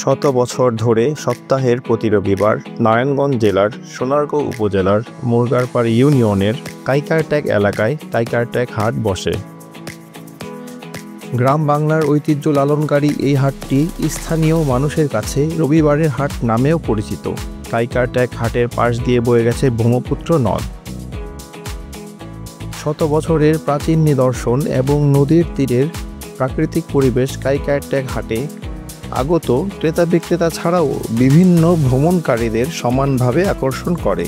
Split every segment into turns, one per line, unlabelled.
শত বছর ধরে সপ্তাহের প্রতি রবিবার নারায়ণগঞ্জ জেলার সোনারগাঁও উপজেলার মুরগারপাড় ইউনিয়নের কাইকারটেক এলাকায় কাইকারটেক হাট বসে। গ্রাম বাংলার ঐতিহ্য লালনকারী এই হাটটি স্থানীয় মানুষের কাছে রবিবারের হাট নামেও পরিচিত। কাইকারটেক হাটের পাশ দিয়ে বয়ে গেছে ব্রহ্মপুত্র নদ। শত বছরের প্রাচীন নিদর্শন এবং নদীর তীরের প্রাকৃতিক পরিবেশ কাইকারটেক হাটে আগত ক্রেতা বিক্রেতা ছাড়াও বিভিন্ন ভ্রমণকারীদের সমানভাবে আকর্ষণ করে।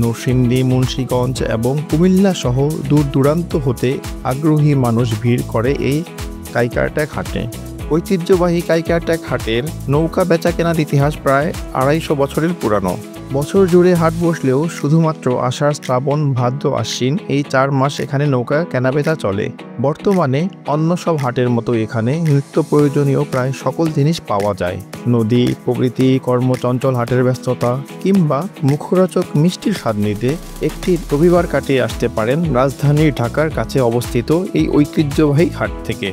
নরসিংদী, মুন্সিগঞ্জ এবং কুমিল্লা সহ দূর দূরান্ত হতে আগ্রহী মানুষ ভিড় করে এই কাইকারটেক হাটে। ঐতিহ্যবাহী কাইকারটেক হাটের নৌকা বেচা কেনার ইতিহাস প্রায় ২৫০ বছরের পুরানো। বছর জুড়ে হাট বসলেও শুধুমাত্র আষাঢ়, শ্রাবণ, ভাদ্র, আশ্বিন এই ৪ মাস এখানে নৌকা কেনাবেচা চলে। বর্তমানে অন্য সব হাটের মতো এখানে নিত্য প্রয়োজনীয় প্রায় সকল জিনিস পাওয়া যায়। নদী, প্রকৃতি, কর্মচঞ্চল হাটের ব্যস্ততা কিংবা মুখরোচক মিষ্টির স্বাদ নিতে একটি রবিবার কাটিয়ে আসতে পারেন রাজধানী ঢাকার কাছে অবস্থিত এই ঐতিহ্যবাহী হাট থেকে।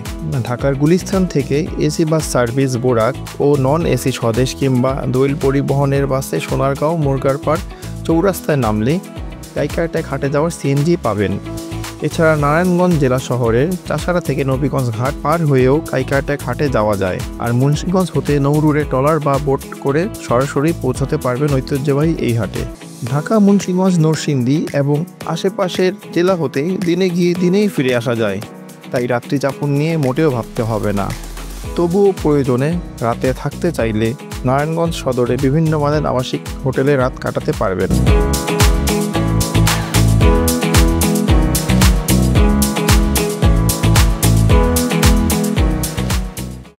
ঢাকার গুলিস্তান থেকে এসি বাস সার্ভিস, বোরাক ও নন এসি স্বদেশ কিংবা দোয়েল পরিবহনের বাসে সোনারগাঁও মুরগারপাড় চৌরাস্তায় নামলে কাইকারটেক হাটে যাওয়ার সিএনজি পাবেন। এছাড়া নারায়ণগঞ্জ জেলা শহরের চাষারা থেকে নবীগঞ্জ ঘাট পার হয়েও কাইকারটেক হাটে যাওয়া যায়। আর মুন্সিগঞ্জ হতে নৌরুরে ট্রলার বা বোট করে সরাসরি পৌঁছাতে পারবেন ঐতিহ্যবাহী এই হাটে। ঢাকা, মুন্সিগঞ্জ, নরসিংদী এবং আশেপাশের জেলা হতে দিনে গিয়ে দিনেই ফিরে আসা যায়, তাই রাত্রি যাপন নিয়ে মোটেও ভাবতে হবে না। তবুও প্রয়োজনে রাতে থাকতে চাইলে নারায়ণগঞ্জ সদরে বিভিন্ন মানের আবাসিক হোটেলে রাত কাটাতে পারবেন।